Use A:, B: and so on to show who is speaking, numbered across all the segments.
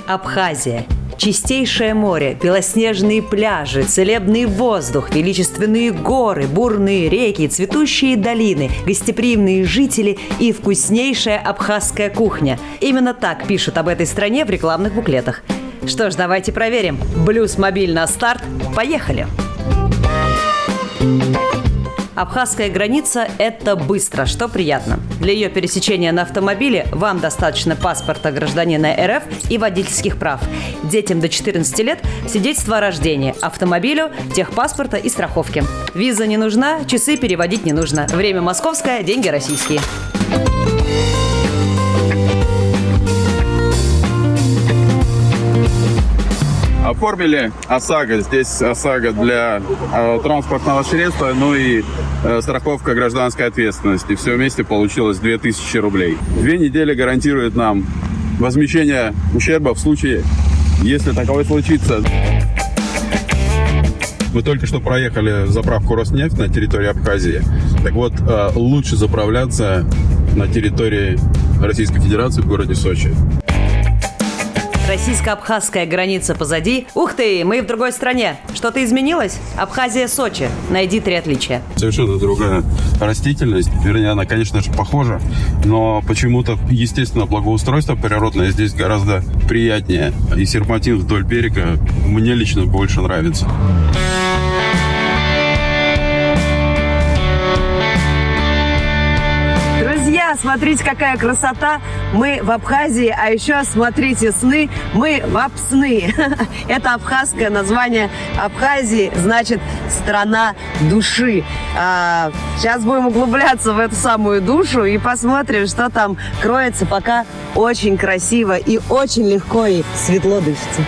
A: Абхазия. Чистейшее море, белоснежные пляжи, целебный воздух, величественные горы, бурные реки, цветущие долины, гостеприимные жители и вкуснейшая абхазская кухня. Именно так пишут об этой стране в рекламных буклетах. Что ж, давайте проверим. Блюз-мобиль на старт. Поехали! Абхазская граница – это быстро, что приятно. Для ее пересечения на автомобиле вам достаточно паспорта гражданина РФ и водительских прав. Детям до 14 лет – свидетельство о рождении, автомобилю – техпаспорта и страховки. Виза не нужна, часы переводить не нужно. Время московское, деньги российские.
B: Оформили ОСАГО. Здесь ОСАГО для транспортного средства, ну и страховка гражданской ответственности. Все вместе получилось 2000 рублей. 2 недели гарантирует нам возмещение ущерба в случае, если таковой случится. Мы только что проехали заправку Роснефть на территории Абхазии. Так вот, лучше заправляться на территории Российской Федерации в городе Сочи.
A: Российско-абхазская граница позади. Ух ты, мы в другой стране. Что-то изменилось? Абхазия, Сочи. Найди 3 отличия.
B: Совершенно другая растительность. Вернее, она, конечно же, похожа. Но почему-то, естественно, благоустройство природное здесь гораздо приятнее. И серпантин вдоль берега мне лично больше нравится.
C: Смотрите, какая красота. Мы в Абхазии, а еще смотрите, сны. Мы в Апсны. Это абхазское название Абхазии, значит, страна души. Сейчас будем углубляться в эту самую душу и посмотрим, что там кроется. Пока очень красиво и очень легко и светло дышится.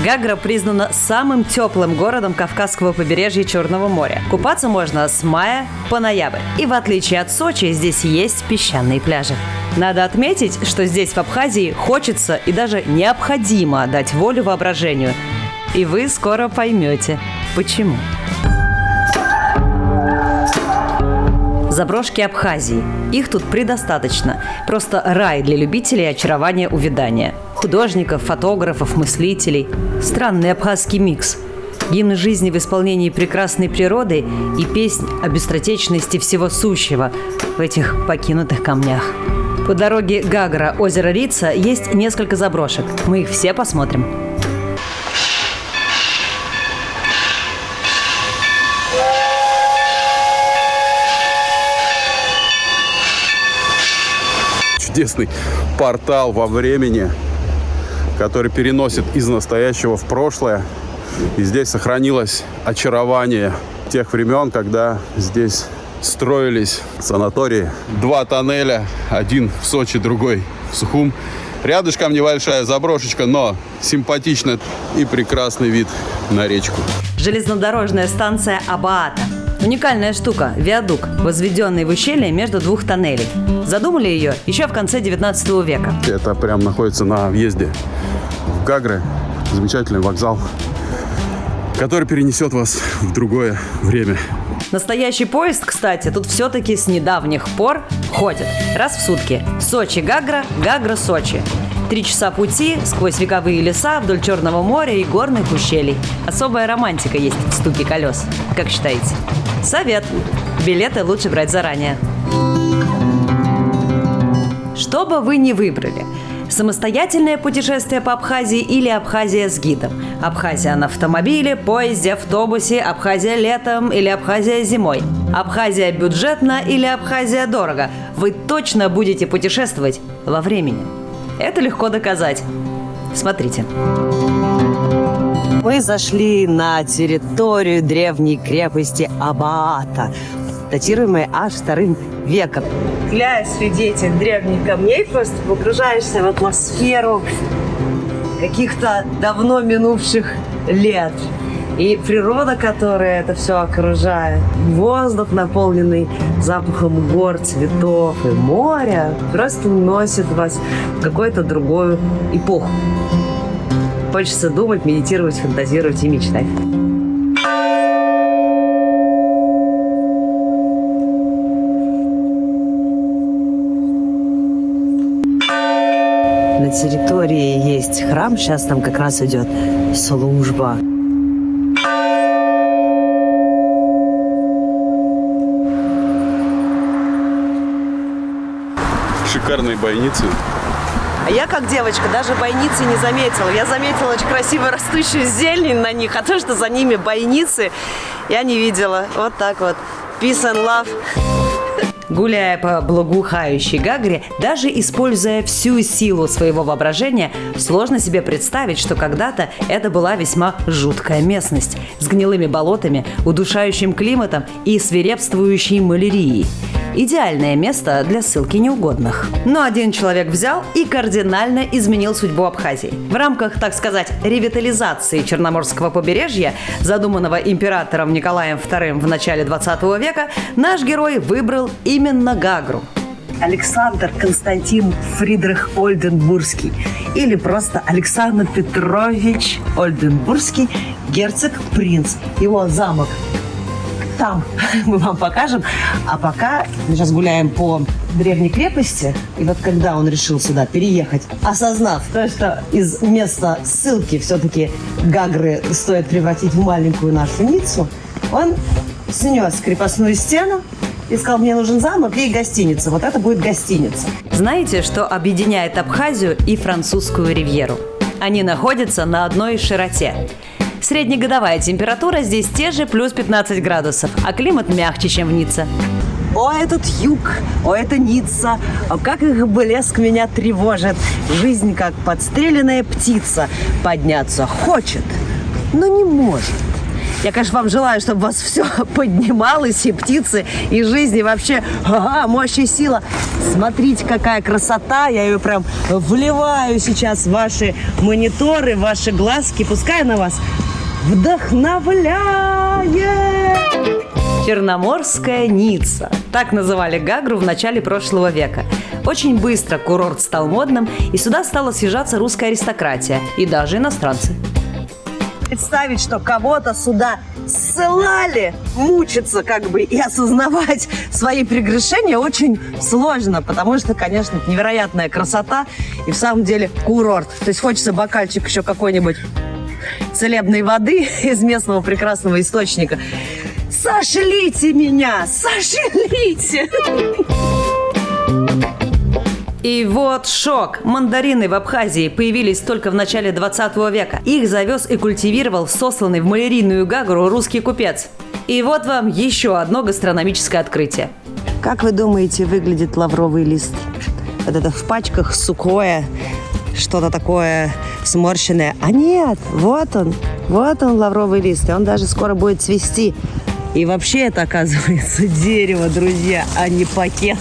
A: Гагра признана самым теплым городом Кавказского побережья Черного моря. Купаться можно с мая по ноябрь. И в отличие от Сочи, здесь есть песчаные пляжи. Надо отметить, что здесь, в Абхазии, хочется и даже необходимо дать волю воображению. И вы скоро поймете, почему. Заброшки Абхазии. Их тут предостаточно. Просто рай для любителей очарования увядания. Художников, фотографов, мыслителей. Странный абхазский микс. Гимн жизни в исполнении прекрасной природы и песнь о быстротечности всего сущего в этих покинутых камнях. По дороге Гагра, озеро Рица есть несколько заброшек. Мы их все посмотрим.
B: Чудесный портал во времени, который переносит из настоящего в прошлое. И здесь сохранилось очарование тех времен, когда здесь строились санатории. 2 тоннеля, один в Сочи, другой в Сухум. Рядышком небольшая заброшечка, но симпатичная и прекрасный вид на речку.
A: Железнодорожная станция Абаата. Уникальная штука – виадук, возведенный в ущелье между 2 тоннелей. Задумали ее еще в конце 19 века.
B: Это прям находится на въезде в Гагры. Замечательный вокзал, который перенесет вас в другое время.
A: Настоящий поезд, кстати, тут все-таки с недавних пор ходит. Раз в сутки. Сочи-Гагра, Гагра-Сочи. 3 часа пути сквозь вековые леса вдоль Черного моря и горных ущелий. Особая романтика есть в стуке колес. Как считаете? Совет. Билеты лучше брать заранее. Что бы вы ни выбрали – самостоятельное путешествие по Абхазии или Абхазия с гидом, Абхазия на автомобиле, поезде, автобусе, Абхазия летом или Абхазия зимой, Абхазия бюджетно или Абхазия дорого – вы точно будете путешествовать во времени. Это легко доказать. Смотрите.
C: Мы зашли на территорию древней крепости Абаата, датируемой аж 2 веком. Гуляя среди этих древних камней, просто погружаешься в атмосферу каких-то давно минувших лет. И природа, которая это все окружает, воздух, наполненный запахом гор, цветов и моря, просто уносит вас в какую-то другую эпоху. Хочется думать, медитировать, фантазировать и мечтать. На территории есть храм. Сейчас там как раз идет служба.
B: Шикарные бойницы.
C: А я, как девочка, даже бойницы не заметила. Я заметила очень красиво растущую зелень на них, а то, что за ними бойницы, я не видела. Вот так вот. Peace and love.
A: Гуляя по благоухающей Гагре, даже используя всю силу своего воображения, сложно себе представить, что когда-то это была весьма жуткая местность с гнилыми болотами, удушающим климатом и свирепствующей малярией. Идеальное место для ссылки неугодных. Но один человек взял и кардинально изменил судьбу Абхазии. В рамках, так сказать, ревитализации Черноморского побережья, задуманного императором Николаем II в начале 20 века, наш герой выбрал именно Гагру.
C: Александр Константин Фридрих Ольденбургский, или просто Александр Петрович Ольденбургский, герцог-принц. Его замок там мы вам покажем. А пока мы сейчас гуляем по древней крепости. И вот когда он решил сюда переехать, осознав, что из места ссылки все-таки Гагры стоит превратить в маленькую нашу Ниццу, он снес крепостную стену и сказал: мне нужен замок и гостиница. Вот это будет гостиница.
A: Знаете, что объединяет Абхазию и французскую ривьеру? Они находятся на одной широте. Среднегодовая температура здесь те же плюс 15 градусов, а климат мягче, чем в Ницце.
C: О, этот юг, о, это Ницца, о, как их блеск меня тревожит. Жизнь, как подстреленная птица, подняться хочет, но не может. Я, конечно, вам желаю, чтобы у вас все поднималось, и птицы, и жизнь, и вообще мощь и сила. Смотрите, какая красота. Я ее прям вливаю сейчас в ваши мониторы, в ваши глазки. Пускай она вас вдохновляет.
A: Черноморская Ницца. Так называли Гагру в начале прошлого века. Очень быстро курорт стал модным, и сюда стала съезжаться русская аристократия, и даже иностранцы.
C: Представить, что кого-то сюда ссылали, мучиться и осознавать свои прегрешения очень сложно, потому что, конечно, это невероятная красота и в самом деле курорт. То есть хочется бокальчик еще какой-нибудь целебной воды из местного прекрасного источника. Сошлите меня! Сошлите!
A: И вот шок! Мандарины в Абхазии появились только в начале 20 века. Их завез и культивировал сосланный в малярийную Гагру русский купец. И вот вам еще одно гастрономическое открытие.
C: Как вы думаете, выглядит лавровый лист? Вот это в пачках сухое, что-то такое сморщенное. А нет, вот он лавровый лист, и он даже скоро будет цвести. И вообще это, оказывается, дерево, друзья, а не пакет.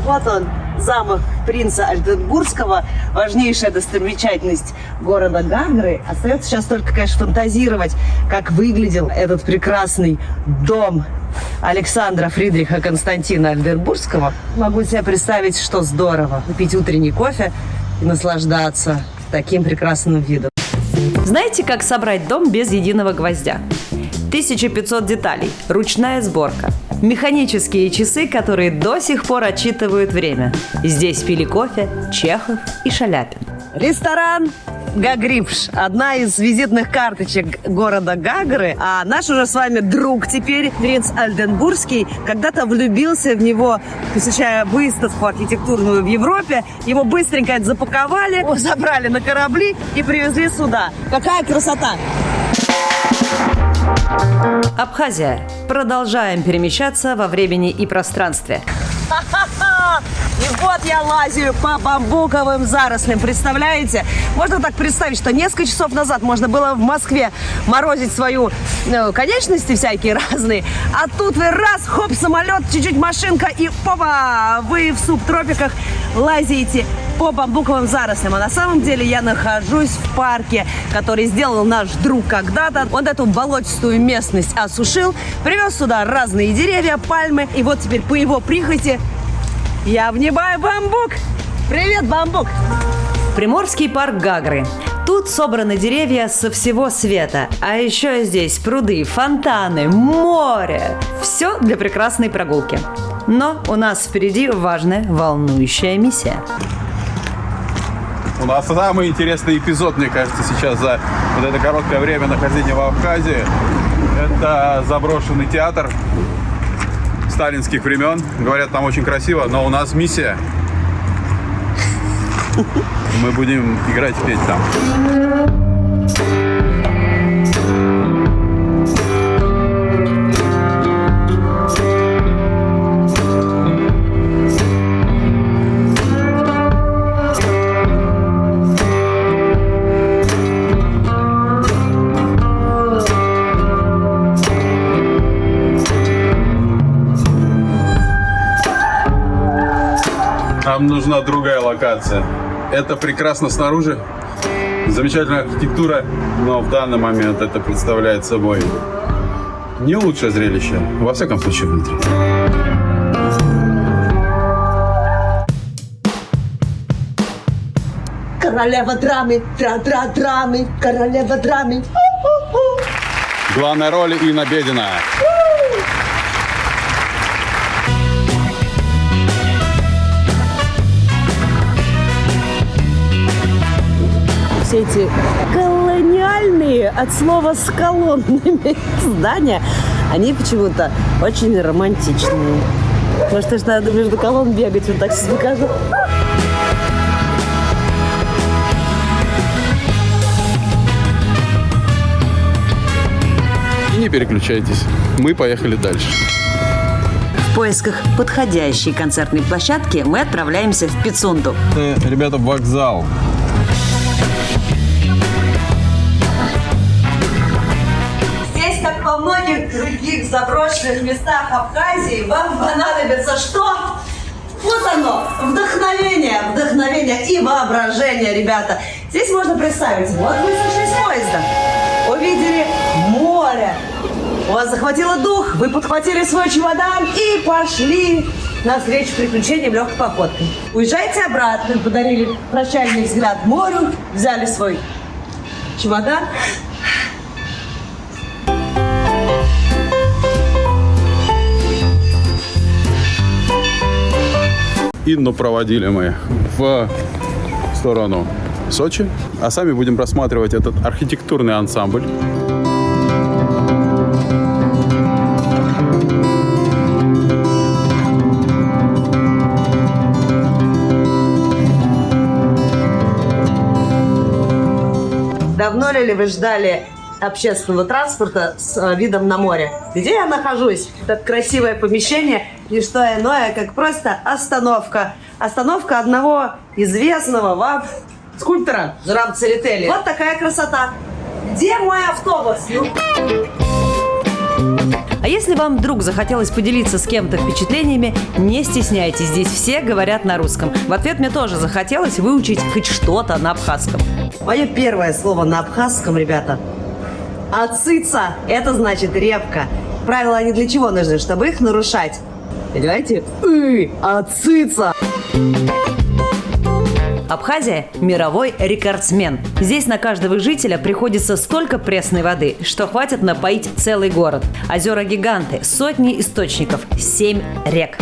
C: Вот он, замок принца Ольденбургского, важнейшая достопримечательность города Гагры. Остается сейчас только, конечно, фантазировать, как выглядел этот прекрасный дом Александра Фридриха Константина Ольденбургского. Могу себе представить, что здорово пить утренний кофе и наслаждаться таким прекрасным видом.
A: Знаете, как собрать дом без единого гвоздя? 1500 деталей, ручная сборка, механические часы, которые до сих пор отсчитывают время. Здесь пили кофе Чехов и Шаляпин.
C: Ресторан Гагрипш. Одна из визитных карточек города Гагры. А наш уже с вами друг теперь, принц Ольденбургский, когда-то влюбился в него, посещая выставку архитектурную в Европе. Его быстренько это запаковали, его забрали на корабли и привезли сюда. Какая красота!
A: Абхазия. Продолжаем перемещаться во времени и пространстве.
C: И вот я лазю по бамбуковым зарослям, представляете? Можно так представить, что несколько часов назад можно было в Москве морозить свою конечности всякие разные, а тут вы раз, хоп, самолет, чуть-чуть машинка и попа, вы в субтропиках лазите по бамбуковым зарослям. А на самом деле я нахожусь в парке, который сделал наш друг когда-то. Он эту болотистую местность осушил, привез сюда разные деревья, пальмы, и вот теперь по его прихоти я внимаю бамбук. Привет, бамбук!
A: Приморский парк Гагры. Тут собраны деревья со всего света. А еще здесь пруды, фонтаны, море. Все для прекрасной прогулки. Но у нас впереди важная, волнующая миссия.
B: У нас самый интересный эпизод, мне кажется, сейчас за вот это короткое время нахождения в Абхазии. Это заброшенный театр сталинских времен. Говорят, там очень красиво, но у нас миссия. Мы будем играть и петь там. Нам нужна другая локация. Это прекрасно снаружи, замечательная архитектура, но в данный момент это представляет собой не лучшее зрелище, во всяком случае внутри.
C: Королева драмы, драмы, королева драмы.
B: Главная роль Инна Бедина.
C: Все эти колониальные от слова с колоннами здания, они почему-то очень романтичные. Может, аж надо между колонн бегать, вот так себе покажу.
B: И не переключайтесь, мы поехали дальше.
A: В поисках подходящей концертной площадки мы отправляемся в Пицунду.
B: Ребята, вокзал.
C: Здесь, как во многих других заброшенных местах Абхазии, вам понадобится что? Вот оно, вдохновение, вдохновение и воображение, ребята. Здесь можно представить, вот вы сошли с поезда, увидели море, у вас захватило дух, вы подхватили свой чемодан и пошли навстречу приключениям легкой походкой. Уезжайте обратно, подарили прощальный взгляд морю, взяли свой чемодан.
B: Инну проводили мы в сторону Сочи, а сами будем рассматривать этот архитектурный ансамбль.
C: Давно ли вы ждали общественного транспорта с видом на море? Где я нахожусь? Это красивое помещение, не что иное, как просто остановка. Остановка одного известного вам скульптора Жорам Церетели. Вот такая красота. Где мой автобус?
A: А если вам вдруг захотелось поделиться с кем-то впечатлениями, не стесняйтесь, здесь все говорят на русском. В ответ мне тоже захотелось выучить хоть что-то на абхазском.
C: Мое первое слово на абхазском, ребята. Ацица. Это значит репка. Правила они для чего нужны? Чтобы их нарушать. Понимаете? Ацица.
A: Абхазия – мировой рекордсмен. Здесь на каждого жителя приходится столько пресной воды, что хватит напоить целый город. Озера-гиганты, сотни источников, 7 рек.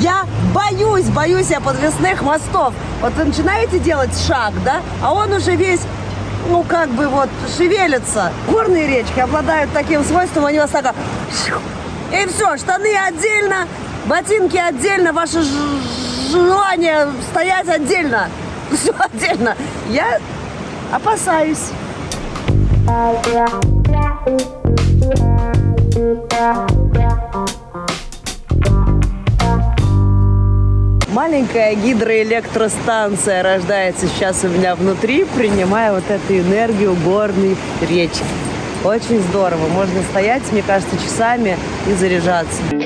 C: Я боюсь я подвесных мостов. Вот вы начинаете делать шаг, да? А он уже весь, шевелится. Горные речки обладают таким свойством, они вас так... И все, штаны отдельно, ботинки отдельно, ваше желание стоять отдельно. Все отдельно. Я опасаюсь. Маленькая гидроэлектростанция рождается сейчас у меня внутри, принимая вот эту энергию горной речи. Очень здорово. Можно стоять, мне кажется, часами и заряжаться. Что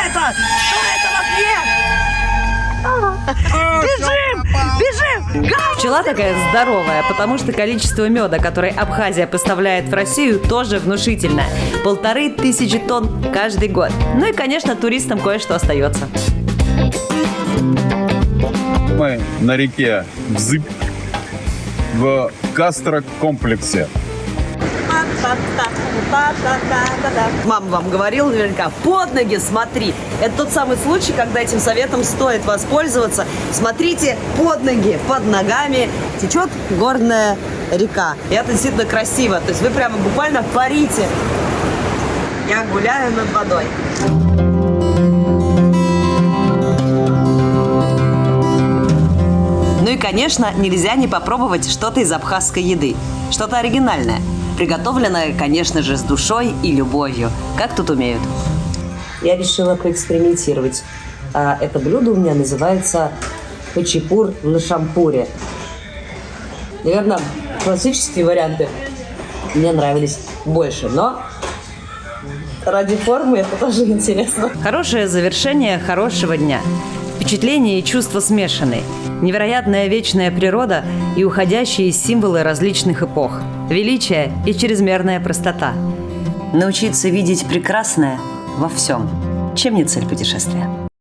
C: это? Что это в окне? Бежим! Бежим!
A: В начала такая здоровая, потому что количество меда, который Абхазия поставляет в Россию, тоже внушительное. 1500 тонн каждый год. Ну и, конечно, туристам кое-что остается.
B: Мы на реке Бзыб в гастрокомплексе.
C: Мама вам говорила наверняка, под ноги смотри. Это тот самый случай, когда этим советом стоит воспользоваться. Смотрите под ноги, под ногами течет горная река. И это действительно красиво. То есть вы прямо буквально парите. Я гуляю над водой. Ну и, конечно, нельзя не попробовать что-то из абхазской еды. Что-то оригинальное. Приготовленное, конечно же, с душой и любовью. Как тут умеют? Я решила поэкспериментировать. Это блюдо у меня называется хачапур на шампуре. Наверное, классические варианты мне нравились больше, но ради формы это тоже интересно.
A: Хорошее завершение хорошего дня. Впечатления и чувства смешаны. Невероятная вечная природа и уходящие символы различных эпох. Величие и чрезмерная простота. Научиться видеть прекрасное во всем. Чем не цель путешествия?